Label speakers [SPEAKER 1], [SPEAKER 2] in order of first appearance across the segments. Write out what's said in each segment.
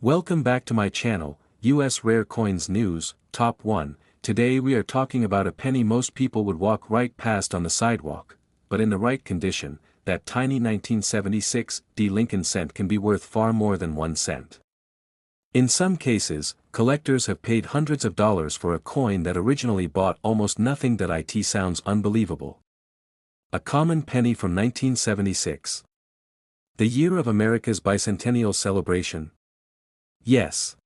[SPEAKER 1] Welcome back to my channel, US Rare Coins News, Top 1. Today we are talking about a penny most people would walk right past on the sidewalk, but in the right condition, that tiny 1976 VDB Lincoln Cent can be worth far more than 1 cent. In some cases, collectors have paid hundreds of dollars for a coin that originally bought almost nothing. It sounds unbelievable. A common penny from 1976. The year of America's bicentennial celebration. Yes.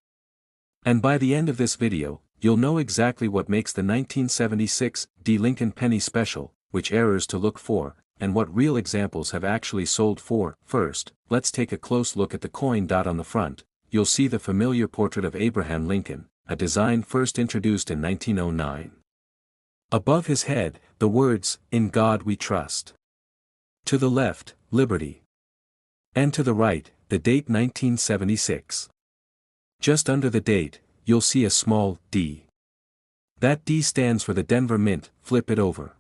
[SPEAKER 1] And by the end of this video, you'll know exactly what makes the 1976 VDB Lincoln penny special, which errors to look for, and what real examples have actually sold for. First, let's take a close look at the coin. On the front, you'll see the familiar portrait of Abraham Lincoln, a design first introduced in 1909. Above his head, the words, "In God We Trust." To the left, Liberty. And to the right, the date 1976. Just under the date, you'll see a small D. That D stands for the Denver Mint. Flip it over.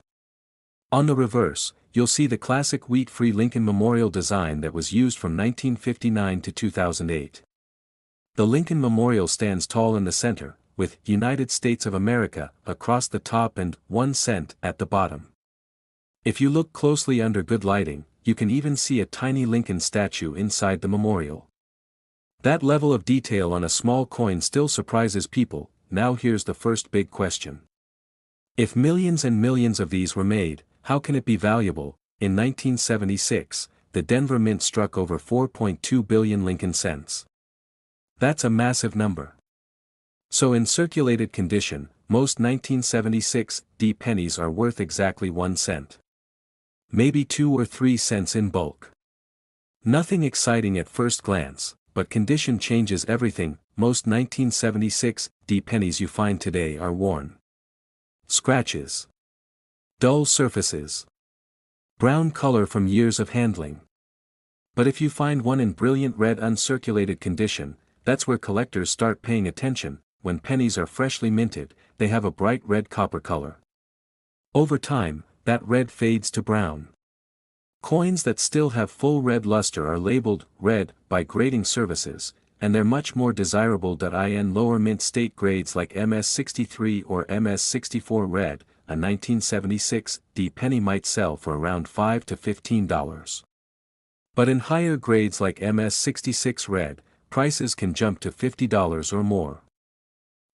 [SPEAKER 1] On the reverse, you'll see the classic wheat-free Lincoln Memorial design that was used from 1959 to 2008. The Lincoln Memorial stands tall in the center, with United States of America across the top and 1 cent at the bottom. If you look closely under good lighting, you can even see a tiny Lincoln statue inside the memorial. That level of detail on a small coin still surprises people. Now here's the first big question. If millions and millions of these were made, how can it be valuable? In 1976, the Denver Mint struck over 4.2 billion Lincoln cents. That's a massive number. So in circulated condition, most 1976 VDB pennies are worth exactly 1 cent. Maybe 2 or 3 cents in bulk. Nothing exciting at first glance, but condition changes everything. Most 1976 VDB pennies you find today are worn. Scratches. Dull surfaces. Brown color from years of handling. But if you find one in brilliant red uncirculated condition, that's where collectors start paying attention. When pennies are freshly minted, they have a bright red copper color. Over time, that red fades to brown. Coins that still have full red luster are labeled red by grading services, and they're much more desirable. In lower mint state grades like MS63 or MS64 red, a 1976 VDB penny might sell for around $5 to $15. But in higher grades like MS66 red, prices can jump to $50 or more.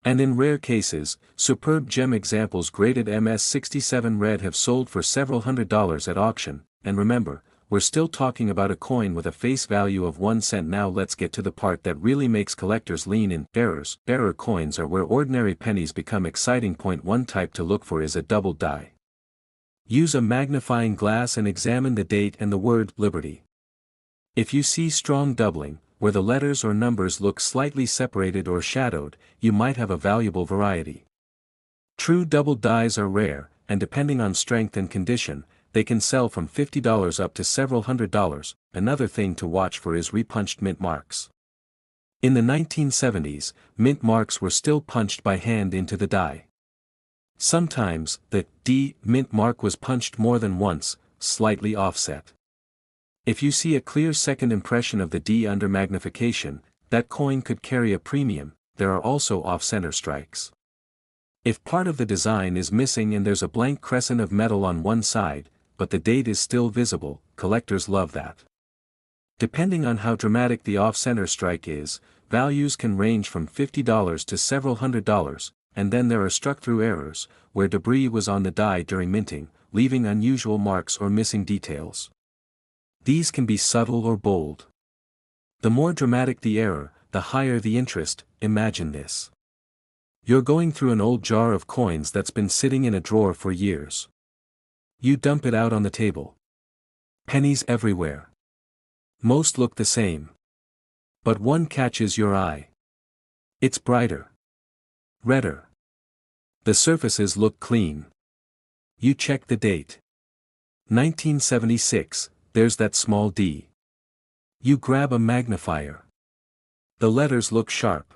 [SPEAKER 1] And in rare cases, superb gem examples graded MS67 red have sold for several $100s at auction. And remember, we're still talking about a coin with a face value of 1 cent. Now let's get to the part that really makes collectors lean in. Errors. Error coins are where ordinary pennies become exciting. Point 1 type to look for is a double die. Use a magnifying glass and examine the date and the word Liberty. If you see strong doubling, where the letters or numbers look slightly separated or shadowed, you might have a valuable variety. True double dies are rare, and depending on strength and condition, they can sell from $50 up to several $100s. Another thing to watch for is repunched mint marks. In the 1970s, mint marks were still punched by hand into the die. Sometimes, the D mint mark was punched more than once, slightly offset. If you see a clear second impression of the D under magnification, that coin could carry a premium. There are also off-center strikes. If part of the design is missing and there's a blank crescent of metal on one side, but the date is still visible, collectors love that. Depending on how dramatic the off-center strike is, values can range from $50 to several $100s, and then there are struck-through errors, where debris was on the die during minting, leaving unusual marks or missing details. These can be subtle or bold. The more dramatic the error, the higher the interest. Imagine this. You're going through an old jar of coins that's been sitting in a drawer for years. You dump it out on the table. Pennies everywhere. Most look the same. But one catches your eye. It's brighter. Redder. The surfaces look clean. You check the date. 1976, there's that small D. You grab a magnifier. The letters look sharp.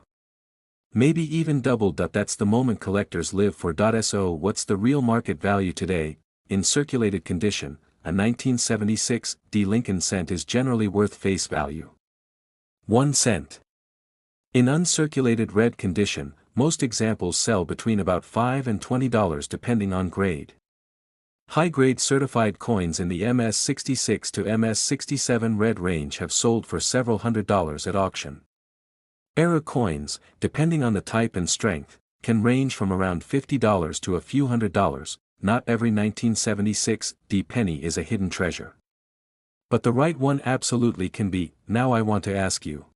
[SPEAKER 1] Maybe even doubled. That's the moment collectors live for. So what's the real market value today? In circulated condition, a 1976 VDB Lincoln Cent is generally worth face value 1 cent. In uncirculated red condition, most examples sell between about $5 and $20 depending on grade. High-grade certified coins in the MS66 to MS67 red range have sold for several $100s at auction. Error coins, depending on the type and strength, can range from around $50 to a few $100s. Not every 1976 D penny is a hidden treasure. But the right one absolutely can be. Now I want to ask you.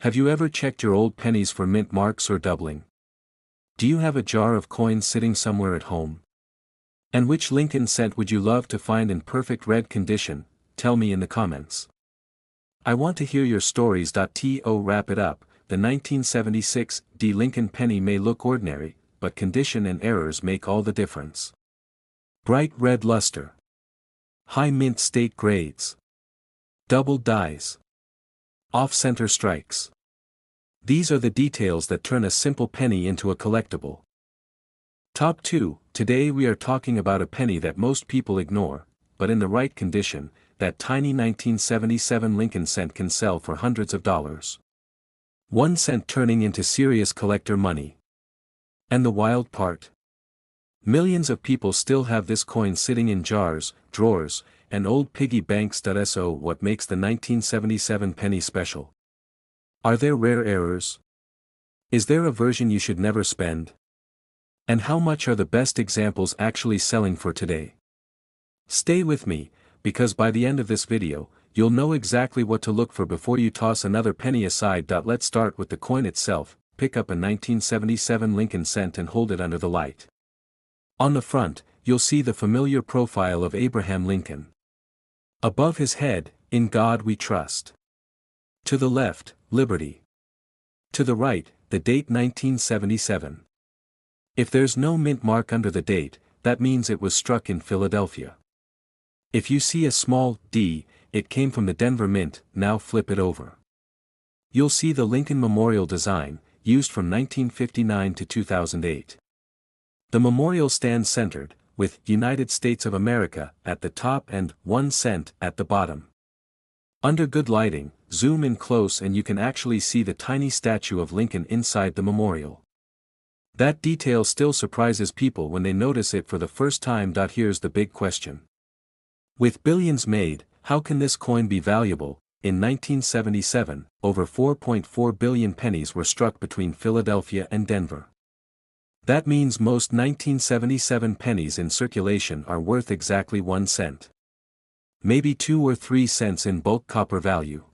[SPEAKER 1] Have you ever checked your old pennies for mint marks or doubling? Do you have a jar of coins sitting somewhere at home? And which Lincoln cent would you love to find in perfect red condition? Tell me in the comments. I want to hear your stories. To wrap it up, the 1976 D Lincoln penny may look ordinary, but condition and errors make all the difference. Bright red luster. High mint state grades. Double dies. Off-center strikes. These are the details that turn a simple penny into a collectible. Top 2, today we are talking about a penny that most people ignore, but in the right condition, that tiny 1977 Lincoln cent can sell for hundreds of dollars. 1 cent turning into serious collector money. And the wild part? Millions of people still have this coin sitting in jars, drawers, and old piggy banks. So what makes the 1977 penny special? Are there rare errors? Is there a version you should never spend? And how much are the best examples actually selling for today? Stay with me, because by the end of this video, you'll know exactly what to look for before you toss another penny aside. Let's start with the coin itself. Pick up a 1977 Lincoln cent and hold it under the light. On the front, you'll see the familiar profile of Abraham Lincoln. Above his head, "In God We Trust." To the left, Liberty. To the right, the date 1977. If there's no mint mark under the date, that means it was struck in Philadelphia. If you see a small D, it came from the Denver Mint. Now flip it over. You'll see the Lincoln Memorial design, used from 1959 to 2008. The memorial stands centered, with United States of America at the top and 1 cent at the bottom. Under good lighting, zoom in close and you can actually see the tiny statue of Lincoln inside the memorial. That detail still surprises people when they notice it for the first time. Here's the big question. With billions made, how can this coin be valuable? In 1977, over 4.4 billion pennies were struck between Philadelphia and Denver. That means most 1977 pennies in circulation are worth exactly 1 cent. Maybe 2 or 3 cents in bulk copper value.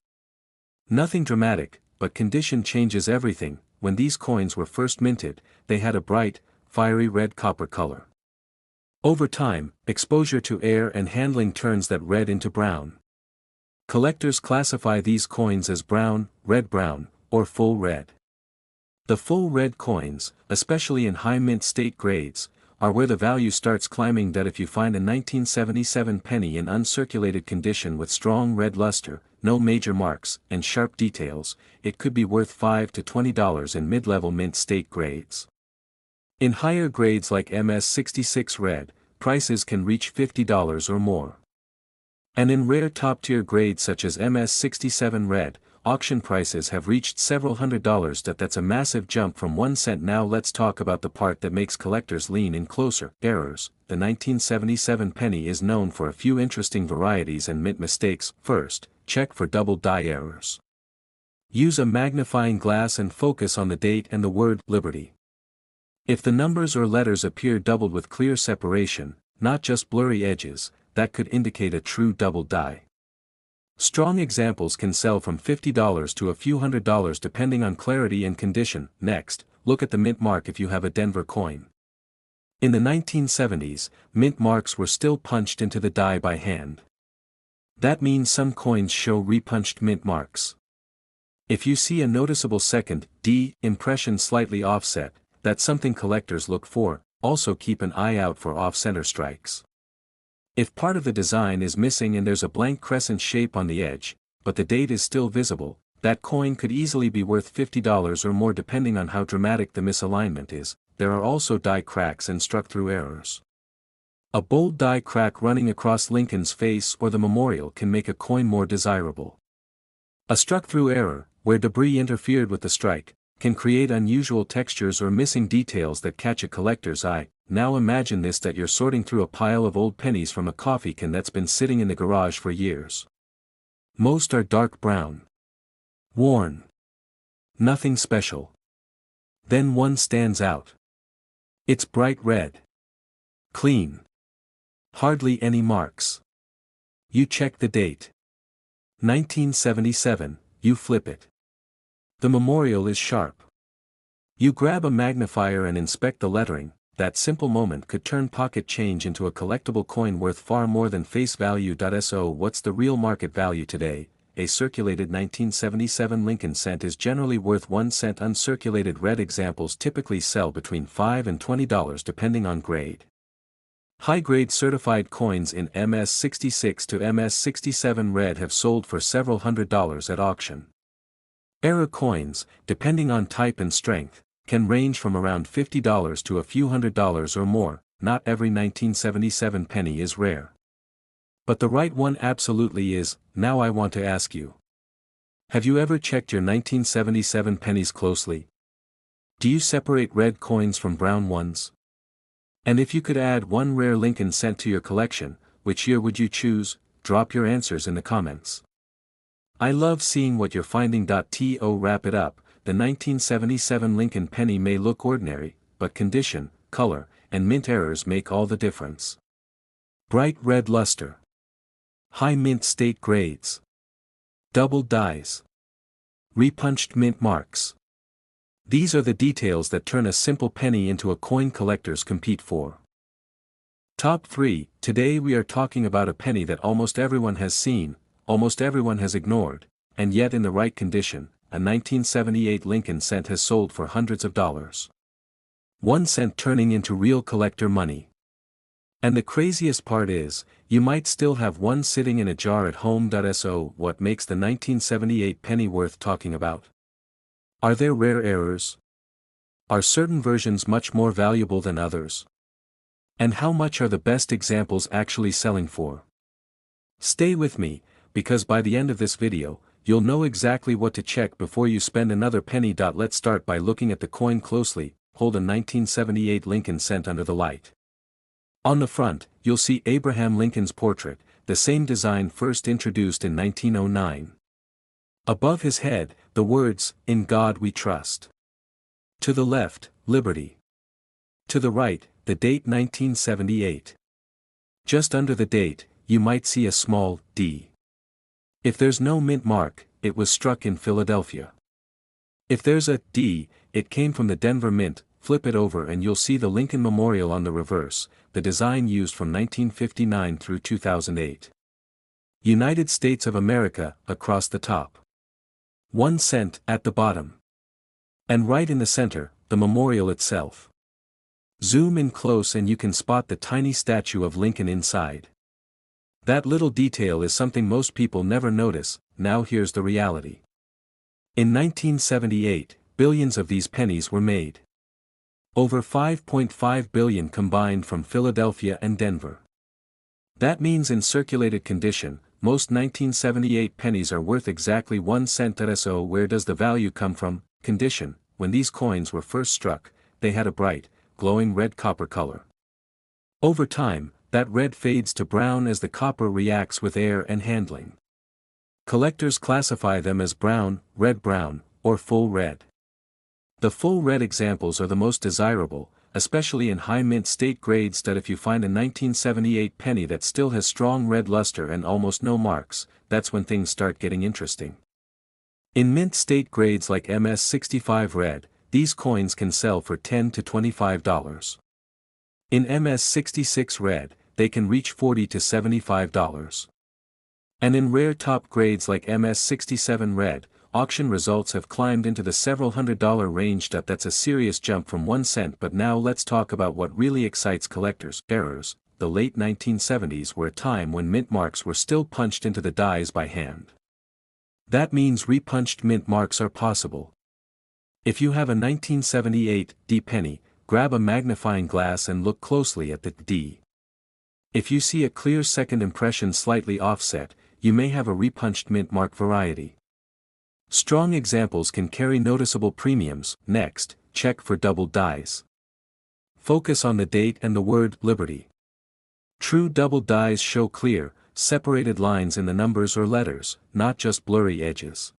[SPEAKER 1] Nothing dramatic, but condition changes everything. When these coins were first minted, they had a bright, fiery red copper color. Over time, exposure to air and handling turns that red into brown. Collectors classify these coins as brown, or full red. The full red coins, especially in high mint state grades, are where the value starts climbing. If you find a 1977 penny in uncirculated condition with strong red luster, no major marks, and sharp details, it could be worth $5 to $20 in mid-level mint state grades. In higher grades like MS66 red, prices can reach $50 or more. And in rare top-tier grades such as MS67 red, auction prices have reached several $100s. That's a massive jump from 1 cent. Now let's talk about the part that makes collectors lean in closer. Errors. The 1977 penny is known for a few interesting varieties and mint mistakes. First, check for double die errors. Use a magnifying glass and focus on the date and the word Liberty. If the numbers or letters appear doubled with clear separation, not just blurry edges, that could indicate a true double die. Strong examples can sell from $50 to a few $100s depending on clarity and condition. Next, look at the mint mark if you have a Denver coin. In the 1970s, mint marks were still punched into the die by hand. That means some coins show repunched mint marks. If you see a noticeable second D impression slightly offset, that's something collectors look for. Also keep an eye out for off-center strikes. If part of the design is missing and there's a blank crescent shape on the edge, but the date is still visible, that coin could easily be worth $50 or more depending on how dramatic the misalignment is. There are also die cracks and struck-through errors. A bold die crack running across Lincoln's face or the memorial can make a coin more desirable. A struck-through error, where debris interfered with the strike, can create unusual textures or missing details that catch a collector's eye. Now imagine this, that you're sorting through a pile of old pennies from a coffee can that's been sitting in the garage for years. Most are dark brown. Worn. Nothing special. Then one stands out. It's bright red. Clean. Hardly any marks. You check the date. 1977, you flip it. The memorial is sharp. You grab a magnifier and inspect the lettering. That simple moment could turn pocket change into a collectible coin worth far more than face value. So what's the real market value today? A circulated 1977 Lincoln cent is generally worth 1 cent. Uncirculated red examples typically sell between $5 and $20 depending on grade. High-grade certified coins in MS66 to MS67 red have sold for several $100s at auction. Era coins, depending on type and strength, can range from around $50 to a few $100s or more. Not every 1977 penny is rare. But the right one absolutely is. Now I want to ask you. Have you ever checked your 1977 pennies closely? Do you separate red coins from brown ones? And if you could add one rare Lincoln cent to your collection, which year would you choose? Drop your answers in the comments. I love seeing what you're finding. To wrap it up, the 1977 Lincoln penny may look ordinary, but condition, color, and mint errors make all the difference. Bright red luster. High mint state grades. Double dies. Repunched mint marks. These are the details that turn a simple penny into a coin collectors compete for. Top 3. Today we are talking about a penny that almost everyone has seen, almost everyone has ignored, and yet in the right condition, a 1978 Lincoln cent has sold for hundreds of dollars. 1 cent turning into real collector money. And the craziest part is, you might still have one sitting in a jar at home. So what makes the 1978 penny worth talking about? Are there rare errors? Are certain versions much more valuable than others? And how much are the best examples actually selling for? Stay with me, because by the end of this video, you'll know exactly what to check before you spend another penny. Let's start by looking at the coin closely. Hold a 1978 Lincoln cent under the light. On the front, you'll see Abraham Lincoln's portrait, the same design first introduced in 1909. Above his head, the words, "In God We Trust." To the left, Liberty. To the right, the date 1978. Just under the date, you might see a small D. If there's no mint mark, it was struck in Philadelphia. If there's a D, it came from the Denver Mint. Flip it over and you'll see the Lincoln Memorial on the reverse, the design used from 1959 through 2008. United States of America, across the top. 1 cent at the bottom. And right in the center, the memorial itself. Zoom in close and you can spot the tiny statue of Lincoln inside. That little detail is something most people never notice. Now here's the reality. In 1978, billions of these pennies were made. Over 5.5 billion combined from Philadelphia and Denver. That means in circulated condition, most 1978 pennies are worth exactly 1 cent. So where does the value come from? Condition. When these coins were first struck, they had a bright, glowing red copper color. Over time, that red fades to brown as the copper reacts with air and handling. Collectors classify them as brown, or full red. The full red examples are the most desirable, especially in high mint state grades. That if you find a 1978 penny that still has strong red luster and almost no marks, that's when things start getting interesting. In mint state grades like MS65 red, these coins can sell for $10 to $25. In MS66 red, they can reach $40 to $75. And in rare top grades like MS67 red, auction results have climbed into the several $100 range. That's a serious jump from 1 cent. But now let's talk about what really excites collectors. Errors. The late 1970s were a time when mint marks were still punched into the dies by hand. That means repunched mint marks are possible. If you have a 1978 D penny, grab a magnifying glass and look closely at the D. If you see a clear second impression slightly offset, you may have a repunched mint mark variety. Strong examples can carry noticeable premiums. Next, check for doubled dies. Focus on the date and the word Liberty. True doubled dies show clear, separated lines in the numbers or letters, not just blurry edges.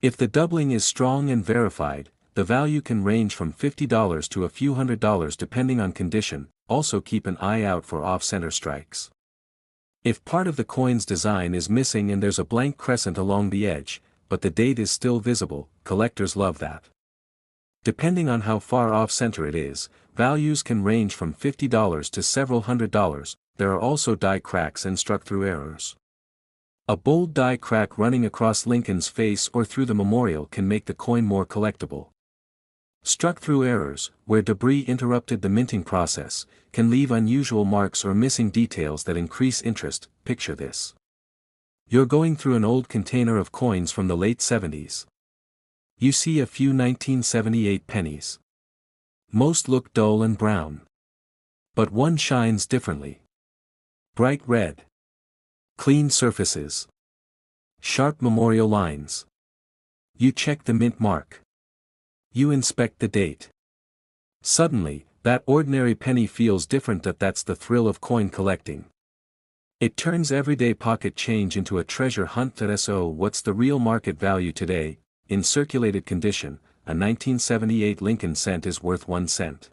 [SPEAKER 1] If the doubling is strong and verified, the value can range from $50 to a few $100s depending on condition. Also keep an eye out for off-center strikes. If part of the coin's design is missing and there's a blank crescent along the edge, but the date is still visible, collectors love that. Depending on how far off-center it is, values can range from $50 to several $100s. There are also die cracks and struck-through errors. A bold die crack running across Lincoln's face or through the memorial can make the coin more collectible. Struck-through errors, where debris interrupted the minting process, can leave unusual marks or missing details that increase interest. Picture this. You're going through an old container of coins from the late 70s. You see a few 1978 pennies. Most look dull and brown. But one shines differently. Bright red. Clean surfaces. Sharp memorial lines. You check the mint mark. You inspect the date. Suddenly, that ordinary penny feels different. That's the thrill of coin collecting. It turns everyday pocket change into a treasure hunt. So what's the real market value today? In circulated condition, a 1978 Lincoln Cent is worth 1 cent.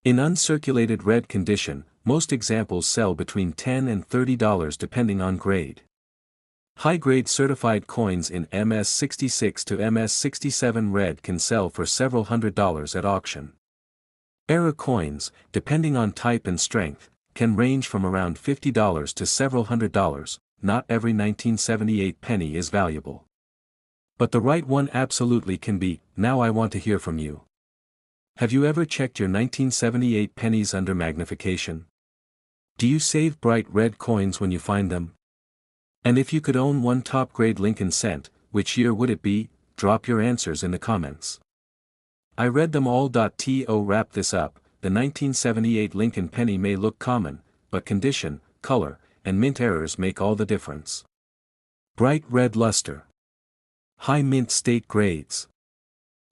[SPEAKER 1] In uncirculated red condition, most examples sell between $10 and $30 depending on grade. High-grade certified coins in MS66 to MS67 red can sell for several $100s at auction. Error coins, depending on type and strength, can range from around $50 to several $100s. Not every 1978 penny is valuable. But the right one absolutely can be. Now I want to hear from you. Have you ever checked your 1978 pennies under magnification? Do you save bright red coins when you find them? And if you could own one top-grade Lincoln Cent, which year would it be? Drop your answers in the comments. I read them all. To wrap this up, the 1978 Lincoln penny may look common, but condition, color, and mint errors make all the difference. Bright red luster. High mint state grades.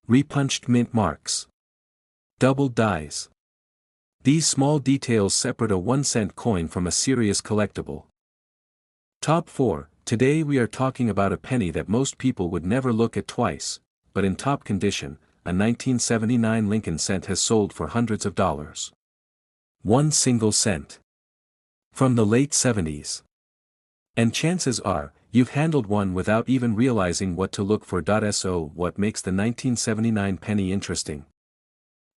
[SPEAKER 1] Repunched mint marks. Doubled dies. These small details separate a 1-cent coin from a serious collectible. Top 4. Today we are talking about a penny that most people would never look at twice, but in top condition, a 1979 Lincoln Cent has sold for hundreds of dollars. 1 single cent. From the late 70s. And chances are, you've handled one without even realizing what to look for. So what makes the 1979 penny interesting?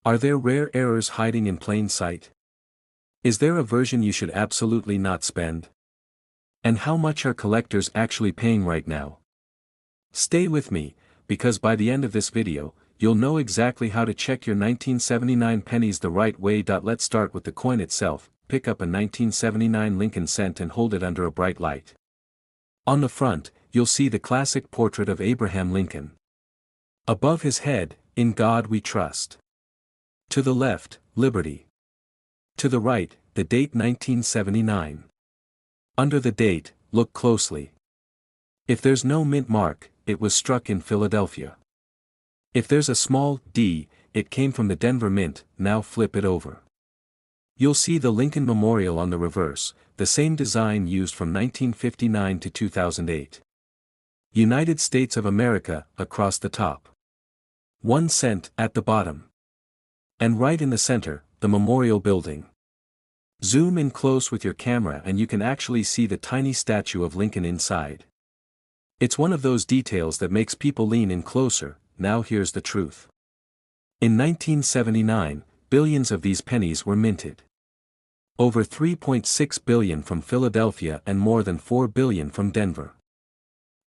[SPEAKER 1] Are there rare errors hiding in plain sight? Is there a version you should absolutely not spend? And how much are collectors actually paying right now? Stay with me, because by the end of this video, you'll know exactly how to check your 1979 pennies the right way. Let's start with the coin itself. Pick up a 1979 Lincoln Cent and hold it under a bright light. On the front, you'll see the classic portrait of Abraham Lincoln. Above his head, "In God We Trust." To the left, Liberty. To the right, the date 1979. Under the date, look closely. If there's no mint mark, it was struck in Philadelphia. If there's a small D, it came from the Denver Mint. Now flip it over. You'll see the Lincoln Memorial on the reverse, the same design used from 1959 to 2008. United States of America, across the top. 1 cent at the bottom. And right in the center, the memorial building. Zoom in close with your camera and you can actually see the tiny statue of Lincoln inside. It's one of those details that makes people lean in closer. Now here's the truth. In 1979, billions of these pennies were minted. Over 3.6 billion from Philadelphia and more than 4 billion from Denver.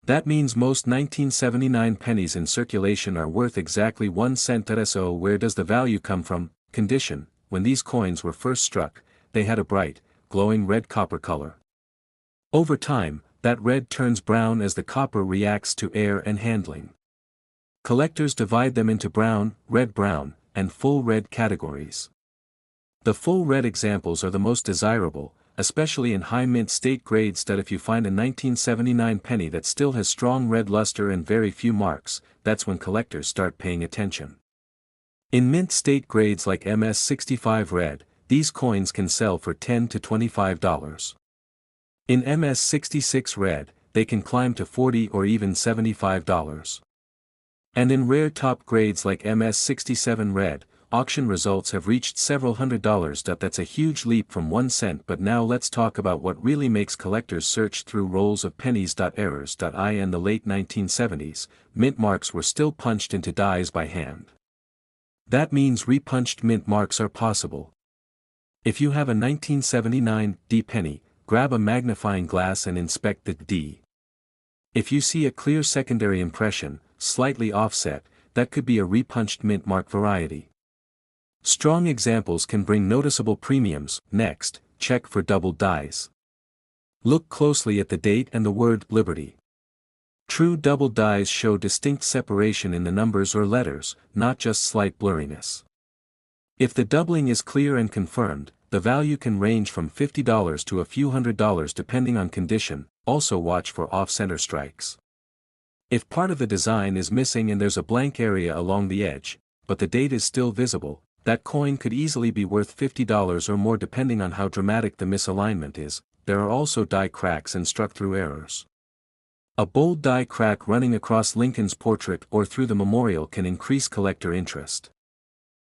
[SPEAKER 1] That means most 1979 pennies in circulation are worth exactly 1 cent. So where does the value come from? Condition. When these coins were first struck, they had a bright, glowing red copper color. Over time, that red turns brown as the copper reacts to air and handling. Collectors divide them into brown, and full red categories. The full red examples are the most desirable, especially in high mint state grades that if you find a 1979 penny that still has strong red luster and very few marks, that's when collectors start paying attention. In mint state grades like MS65 red, these coins can sell for $10 to $25. In MS66 red, they can climb to $40 or even $75. And in rare top grades like MS67 red, auction results have reached several $100s. That's a huge leap from 1 cent. But now let's talk about what really makes collectors search through rolls of pennies. Errors. In the late 1970s, mint marks were still punched into dies by hand. That means repunched mint marks are possible. If you have a 1979 D penny, grab a magnifying glass and inspect the D. If you see a clear secondary impression, slightly offset, that could be a repunched mint mark variety. Strong examples can bring noticeable premiums. Next, check for doubled dies. Look closely at the date and the word Liberty. True double dies show distinct separation in the numbers or letters, not just slight blurriness. If the doubling is clear and confirmed, the value can range from $50 to a few $100s depending on condition. Also watch for off-center strikes. If part of the design is missing and there's a blank area along the edge, but the date is still visible, that coin could easily be worth $50 or more depending on how dramatic the misalignment is. There are also die cracks and struck-through errors. A bold die crack running across Lincoln's portrait or through the memorial can increase collector interest.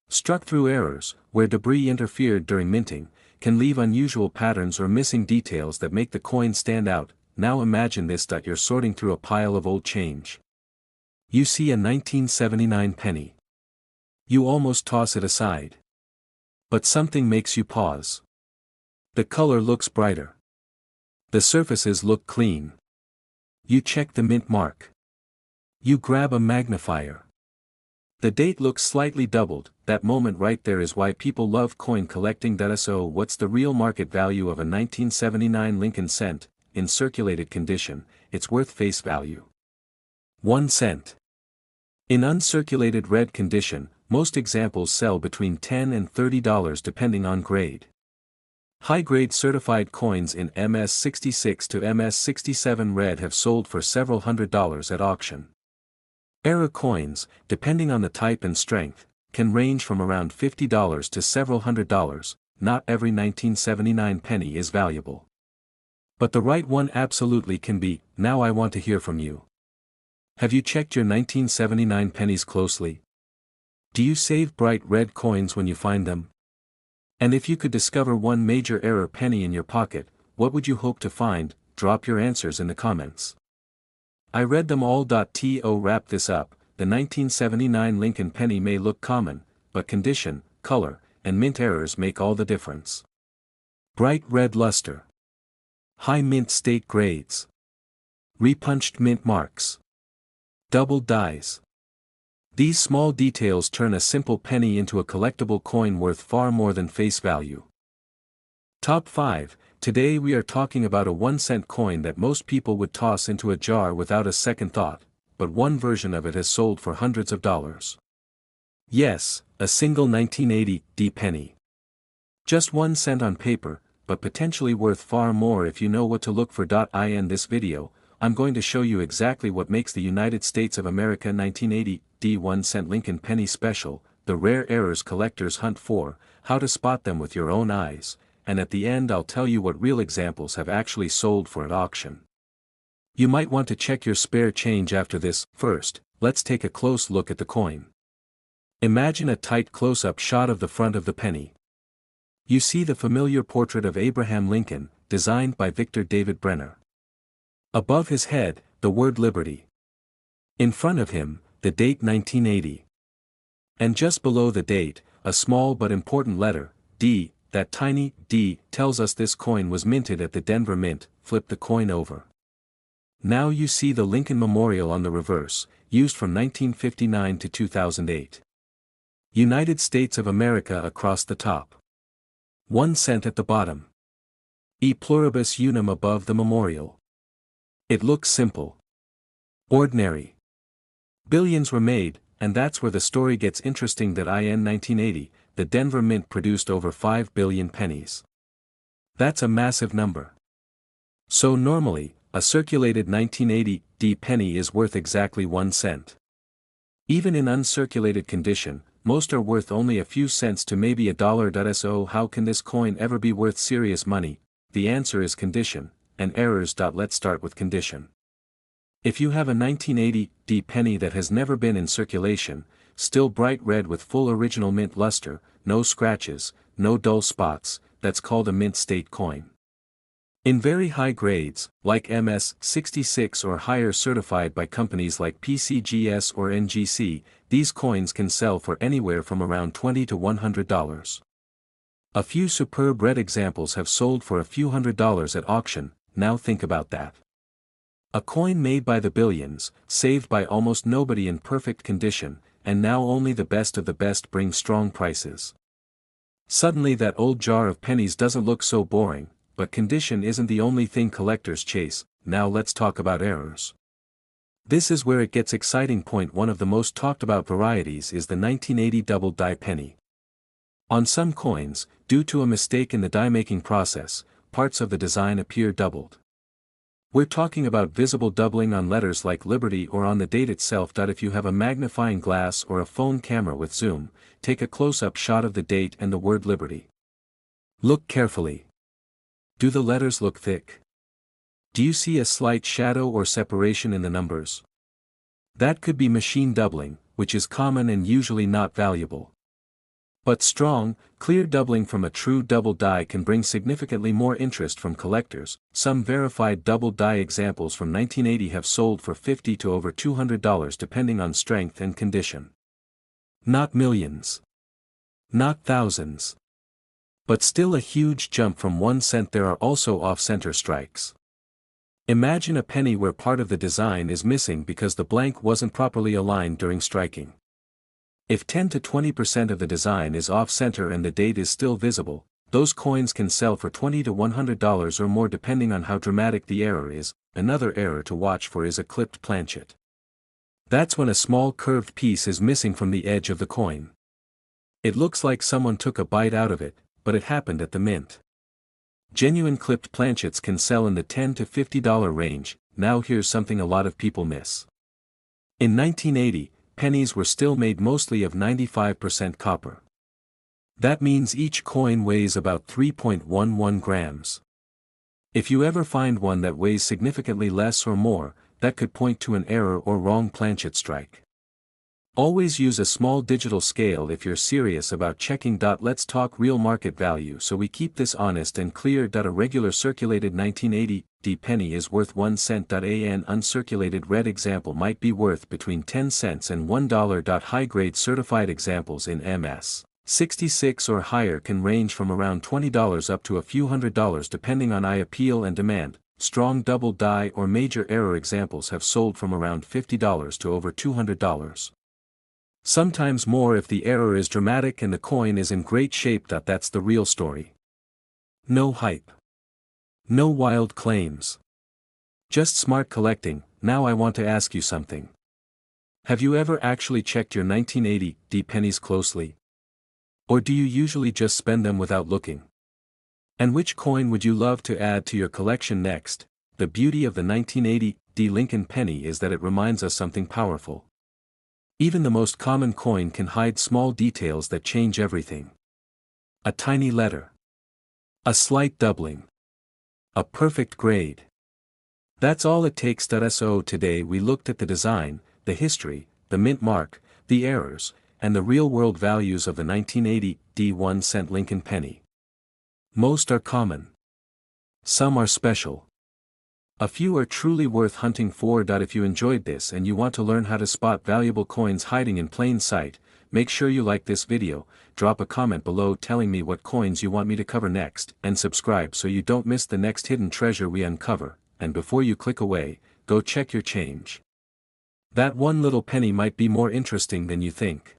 [SPEAKER 1] Struck-through errors, where debris interfered during minting, can leave unusual patterns or missing details that make the coin stand out. Now imagine this: you're sorting through a pile of old change. You see a 1979 penny. You almost toss it aside. But something makes you pause. The color looks brighter. The surfaces look clean. You check the mint mark. You grab a magnifier. The date looks slightly doubled. That moment right there is why people love coin collecting. So what's the real market value of a 1979 Lincoln Cent? In circulated condition, it's worth face value. 1 cent. In uncirculated red condition, most examples sell between $10 and $30 depending on grade. High-grade certified coins in MS66 to MS67 red have sold for several $100s at auction. Era coins, depending on the type and strength, can range from around $50 to several $100s. Not every 1979 penny is valuable. But the right one absolutely can be. Now I want to hear from you. Have you checked your 1979 pennies closely? Do you save bright red coins when you find them? And if you could discover one major error penny in your pocket, what would you hope to find? Drop your answers in the comments. I read them all. To wrap this up, the 1979 Lincoln penny may look common, but condition, color, and mint errors make all the difference. Bright red luster. High mint state grades. Repunched mint marks. Doubled dies. These small details turn a simple penny into a collectible coin worth far more than face value. Top 5. Today we are talking about a 1 cent coin that most people would toss into a jar without a second thought, but one version of it has sold for hundreds of dollars. Yes, a single 1980 D penny. Just 1 cent on paper, but potentially worth far more if you know what to look for. In this video, I'm going to show you exactly what makes the United States of America 1980 D 1 cent Lincoln penny special, the rare errors collectors hunt for, how to spot them with your own eyes, and at the end I'll tell you what real examples have actually sold for at auction. You might want to check your spare change after this. First, let's take a close look at the coin. Imagine a tight close-up shot of the front of the penny. You see the familiar portrait of Abraham Lincoln, designed by Victor David Brenner. Above his head, the word Liberty. In front of him, the date 1980. And just below the date, a small but important letter, D. That tiny D tells us this coin was minted at the Denver Mint. Flip the coin over. Now you see the Lincoln Memorial on the reverse, used from 1959 to 2008. United States of America across the top. 1 cent at the bottom. E pluribus unum above the memorial. It looks simple. Ordinary. Billions were made, and that's where the story gets interesting. In 1980, the Denver Mint produced over 5 billion pennies. That's a massive number. So normally, a circulated 1980 penny is worth exactly 1 cent. Even in uncirculated condition, most are worth only a few cents to maybe $1. So how can this coin ever be worth serious money? The answer is condition, and errors. Let's start with condition. If you have a 1980 penny that has never been in circulation, still bright red with full original mint luster, no scratches, no dull spots, that's called a mint state coin. In very high grades, like MS 66 or higher certified by companies like PCGS or NGC, these coins can sell for anywhere from around $20 to $100. A few superb red examples have sold for a few $100s at auction. Now think about that. A coin made by the billions, saved by almost nobody in perfect condition, and now only the best of the best bring strong prices. Suddenly that old jar of pennies doesn't look so boring, but condition isn't the only thing collectors chase. Now let's talk about errors. This is where it gets exciting. One of the most talked about varieties is the 1980 double die penny. On some coins, due to a mistake in the die making process, parts of the design appear doubled. We're talking about visible doubling on letters like Liberty or on the date itself. If you have a magnifying glass or a phone camera with zoom, take a close-up shot of the date and the word Liberty. Look carefully. Do the letters look thick? Do you see a slight shadow or separation in the numbers? That could be machine doubling, which is common and usually not valuable. But strong, clear doubling from a true double die can bring significantly more interest from collectors. Some verified double die examples from 1980 have sold for $50 to over $200 depending on strength and condition. Not millions. Not thousands. But still a huge jump from 1 cent. There are also off-center strikes. Imagine a penny where part of the design is missing because the blank wasn't properly aligned during striking. If 10 to 20% of the design is off-center and the date is still visible, those coins can sell for $20 to $100 or more depending on how dramatic the error is. Another error to watch for is a clipped planchet. That's when a small curved piece is missing from the edge of the coin. It looks like someone took a bite out of it, but it happened at the mint. Genuine clipped planchets can sell in the $10 to $50 range. Now here's something a lot of people miss. In 1980, pennies were still made mostly of 95% copper. That means each coin weighs about 3.11 grams. If you ever find one that weighs significantly less or more, that could point to an error or wrong planchet strike. Always use a small digital scale if you're serious about checking. Let's talk real market value so we keep this honest and clear. A regular circulated 1980 penny is worth 1 cent. An uncirculated red example might be worth between 10 cents and $1. High-grade certified examples in MS 66 or higher can range from around $20 up to a few $100s depending on eye appeal and demand. Strong double die or major error examples have sold from around $50 to over $200. Sometimes more if the error is dramatic and the coin is in great shape. That's the real story. No hype. No wild claims. Just smart collecting. Now I want to ask you something. Have you ever actually checked your 1980 pennies closely? Or do you usually just spend them without looking? And which coin would you love to add to your collection next? The beauty of the 1980 Lincoln penny is that it reminds us something powerful. Even the most common coin can hide small details that change everything. A tiny letter. A slight doubling. A perfect grade. That's all it takes. So today we looked at the design, the history, the mint mark, the errors, and the real-world values of the 1980 1 cent Lincoln penny. Most are common. Some are special. A few are truly worth hunting for. If you enjoyed this and you want to learn how to spot valuable coins hiding in plain sight, make sure you like this video, drop a comment below telling me what coins you want me to cover next, and subscribe so you don't miss the next hidden treasure we uncover. And before you click away, go check your change. That one little penny might be more interesting than you think.